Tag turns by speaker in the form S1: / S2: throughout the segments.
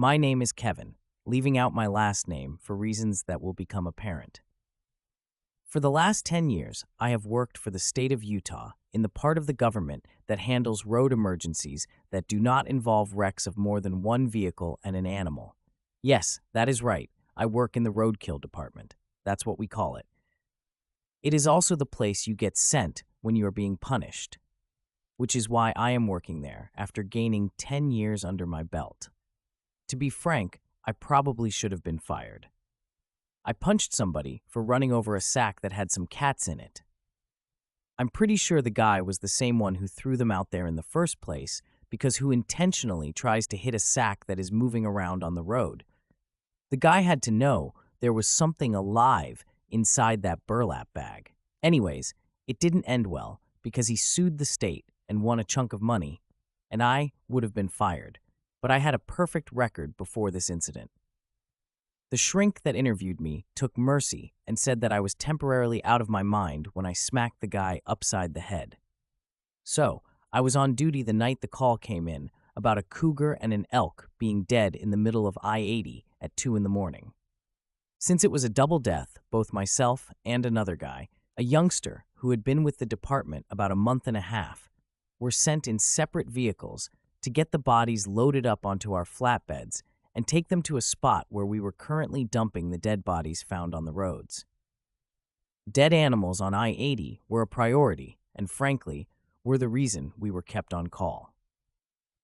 S1: My name is Kevin, leaving out my last name for reasons that will become apparent. For the last 10 years, I have worked for the state of Utah in the part of the government that handles road emergencies that do not involve wrecks of more than one vehicle and an animal. Yes, that is right. I work in the roadkill department. That's what we call it. It is also the place you get sent when you are being punished, which is why I am working there after gaining 10 years under my belt. To be frank, I probably should have been fired. I punched somebody for running over a sack that had some cats in it. I'm pretty sure the guy was the same one who threw them out there in the first place, because who intentionally tries to hit a sack that is moving around on the road? The guy had to know there was something alive inside that burlap bag. Anyways, it didn't end well because he sued the state and won a chunk of money, and I would have been fired, but I had a perfect record before this incident. The shrink that interviewed me took mercy and said that I was temporarily out of my mind when I smacked the guy upside the head. So, I was on duty the night the call came in about a cougar and an elk being dead in the middle of I-80 at 2 in the morning. Since it was a double death, both myself and another guy, a youngster who had been with the department about a month and a half, were sent in separate vehicles to get the bodies loaded up onto our flatbeds and take them to a spot where we were currently dumping the dead bodies found on the roads. Dead animals on I-80 were a priority and, frankly, were the reason we were kept on call.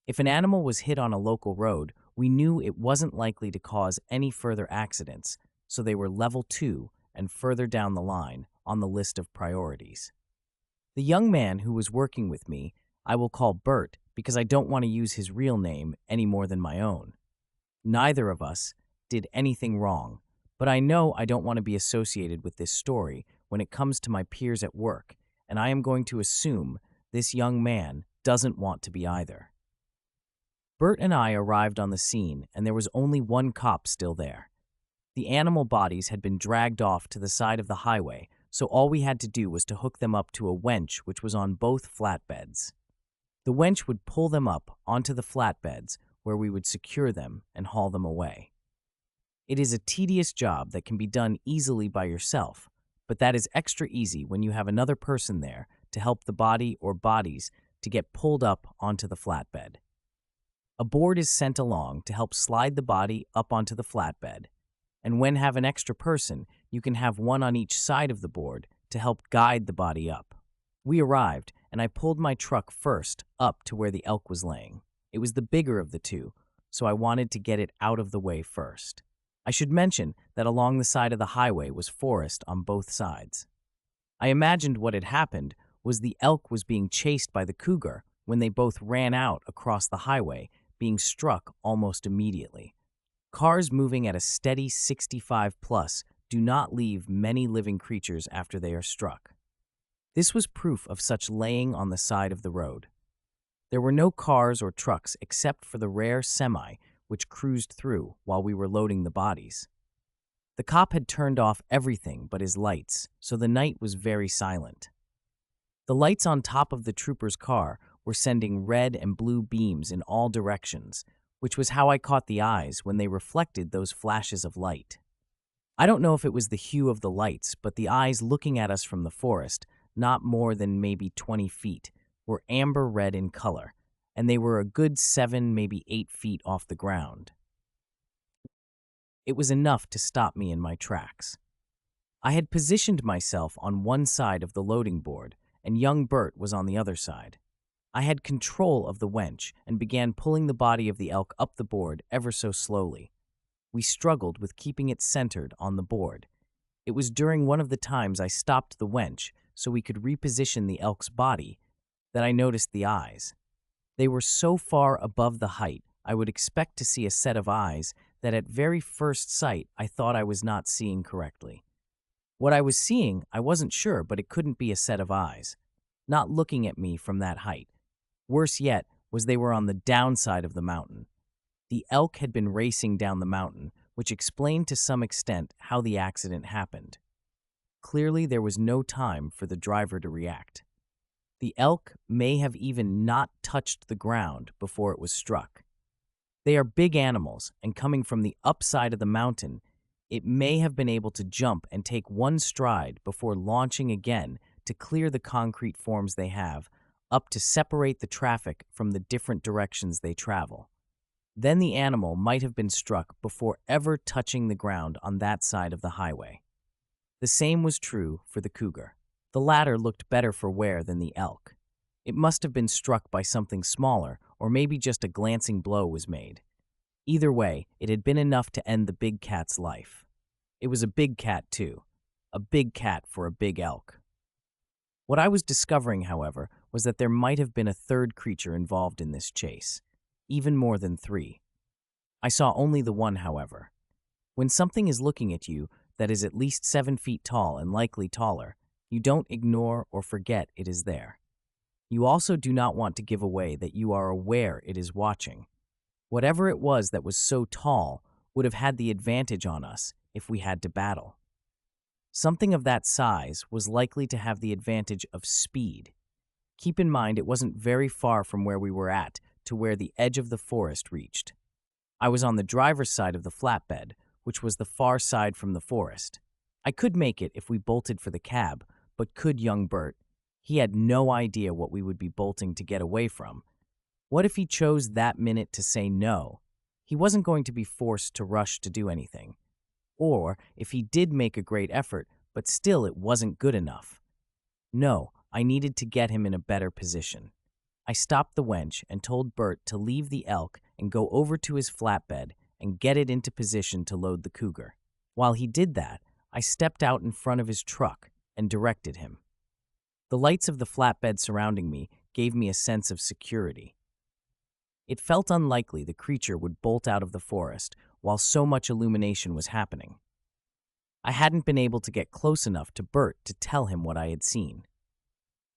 S1: If an animal was hit on a local road, we knew it wasn't likely to cause any further accidents, so they were level 2 and further down the line on the list of priorities. The young man who was working with me, I will call Bert because I don't want to use his real name any more than my own. Neither of us did anything wrong, but I know I don't want to be associated with this story when it comes to my peers at work, and I am going to assume this young man doesn't want to be either. Bert and I arrived on the scene, and there was only one cop still there. The animal bodies had been dragged off to the side of the highway, so all we had to do was to hook them up to a wench which was on both flatbeds. The wench would pull them up onto the flatbeds where we would secure them and haul them away. It is a tedious job that can be done easily by yourself, but that is extra easy when you have another person there to help the body or bodies to get pulled up onto the flatbed. A board is sent along to help slide the body up onto the flatbed, and when have an extra person, you can have one on each side of the board to help guide the body up. We arrived, and I pulled my truck first up to where the elk was laying. It was the bigger of the two, so I wanted to get it out of the way first. I should mention that along the side of the highway was forest on both sides. I imagined what had happened was the elk was being chased by the cougar when they both ran out across the highway, being struck almost immediately. Cars moving at a steady 65 plus do not leave many living creatures after they are struck. This was proof of such laying on the side of the road. There were no cars or trucks except for the rare semi which cruised through while we were loading the bodies. The cop had turned off everything but his lights, so the night was very silent. The lights on top of the trooper's car were sending red and blue beams in all directions, which was how I caught the eyes when they reflected those flashes of light. I don't know if it was the hue of the lights, but the eyes looking at us from the forest, not more than maybe 20 feet, were amber red in color, and they were a good 7, maybe 8 feet off the ground. It was enough to stop me in my tracks. I had positioned myself on one side of the loading board, and young Bert was on the other side. I had control of the wench and began pulling the body of the elk up the board ever so slowly. We struggled with keeping it centered on the board. It was during one of the times I stopped the wench so we could reposition the elk's body that I noticed the eyes. They were so far above the height I would expect to see a set of eyes that at very first sight I thought I was not seeing correctly. What I was seeing, I wasn't sure, but it couldn't be a set of eyes, not looking at me from that height. Worse yet was they were on the downside of the mountain. The elk had been racing down the mountain, which explained to some extent how the accident happened. Clearly, there was no time for the driver to react. The elk may have even not touched the ground before it was struck. They are big animals, and coming from the upside of the mountain, it may have been able to jump and take one stride before launching again to clear the concrete forms they have, up to separate the traffic from the different directions they travel. Then the animal might have been struck before ever touching the ground on that side of the highway. The same was true for the cougar. The latter looked better for wear than the elk. It must have been struck by something smaller, or maybe just a glancing blow was made. Either way, it had been enough to end the big cat's life. It was a big cat, too. A big cat for a big elk. What I was discovering, however, was that there might have been a third creature involved in this chase. Even more than three. I saw only the one, however. When something is looking at you that is at least 7 feet tall and likely taller, you don't ignore or forget it is there. You also do not want to give away that you are aware it is watching. Whatever it was that was so tall would have had the advantage on us if we had to battle. Something of that size was likely to have the advantage of speed. Keep in mind it wasn't very far from where we were at to where the edge of the forest reached. I was on the driver's side of the flatbed, which was the far side from the forest. I could make it if we bolted for the cab, but could young Bert? He had no idea what we would be bolting to get away from. What if he chose that minute to say no? He wasn't going to be forced to rush to do anything. Or if he did make a great effort, but still it wasn't good enough. No, I needed to get him in a better position. I stopped the wench and told Bert to leave the elk and go over to his flatbed and get it into position to load the cougar. While he did that, I stepped out in front of his truck and directed him. The lights of the flatbed surrounding me gave me a sense of security. It felt unlikely the creature would bolt out of the forest while so much illumination was happening. I hadn't been able to get close enough to Bert to tell him what I had seen.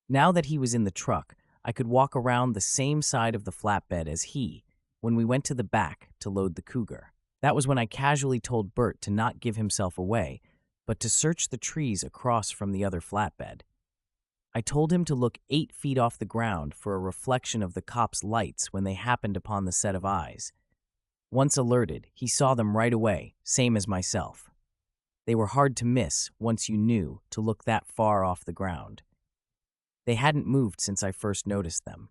S1: Now that he was in the truck, I could walk around the same side of the flatbed as he when we went to the back to load the cougar. That was when I casually told Bert to not give himself away, but to search the trees across from the other flatbed. I told him to look 8 feet off the ground for a reflection of the cops' lights when they happened upon the set of eyes. Once alerted, he saw them right away, same as myself. They were hard to miss once you knew to look that far off the ground. They hadn't moved since I first noticed them.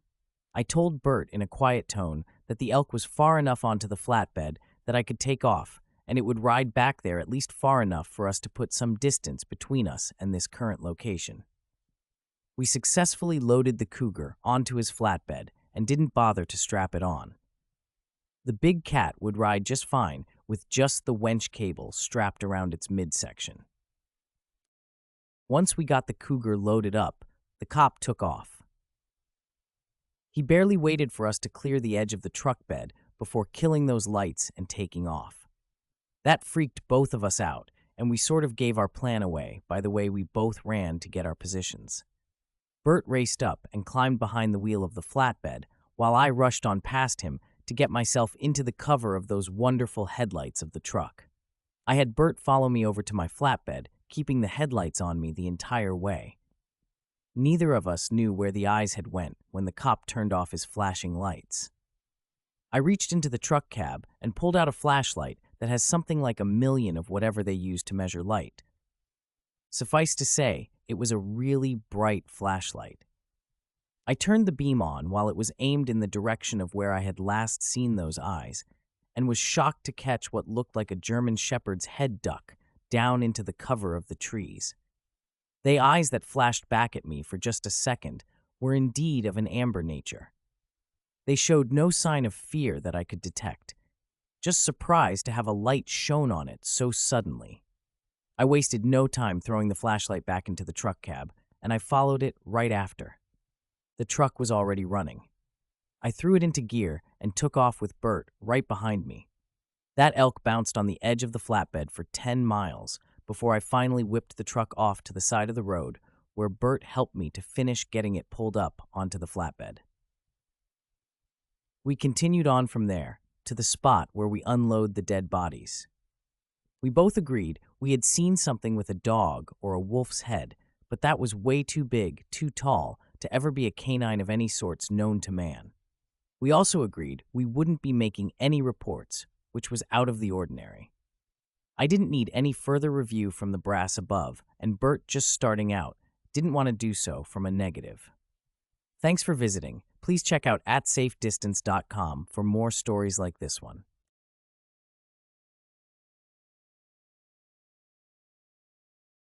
S1: I told Bert in a quiet tone that the elk was far enough onto the flatbed that I could take off, and it would ride back there at least far enough for us to put some distance between us and this current location. We successfully loaded the cougar onto his flatbed and didn't bother to strap it on. The big cat would ride just fine with just the wench cable strapped around its midsection. Once we got the cougar loaded up, the cop took off. He barely waited for us to clear the edge of the truck bed before killing those lights and taking off. That freaked both of us out, and we sort of gave our plan away by the way we both ran to get our positions. Bert raced up and climbed behind the wheel of the flatbed, while I rushed on past him to get myself into the cover of those wonderful headlights of the truck. I had Bert follow me over to my flatbed, keeping the headlights on me the entire way. Neither of us knew where the eyes had went when the cop turned off his flashing lights. I reached into the truck cab and pulled out a flashlight that has something like 1,000,000 of whatever they use to measure light. Suffice to say, it was a really bright flashlight. I turned the beam on while it was aimed in the direction of where I had last seen those eyes, and was shocked to catch what looked like a German shepherd's head duck down into the cover of the trees. The eyes that flashed back at me for just a second were indeed of an amber nature. They showed no sign of fear that I could detect, just surprised to have a light shone on it so suddenly. I wasted no time throwing the flashlight back into the truck cab, and I followed it right after. The truck was already running. I threw it into gear and took off with Bert right behind me. That elk bounced on the edge of the flatbed for 10 miles before I finally whipped the truck off to the side of the road, where Bert helped me to finish getting it pulled up onto the flatbed. We continued on from there to the spot where we unload the dead bodies. We both agreed we had seen something with a dog or a wolf's head, but that was way too big, too tall, to ever be a canine of any sorts known to man. We also agreed we wouldn't be making any reports, which was out of the ordinary. I didn't need any further review from the brass above, and Bert, just starting out, didn't want to do so from a negative. Thanks for visiting. Please check out @safedistance.com for more stories like this one.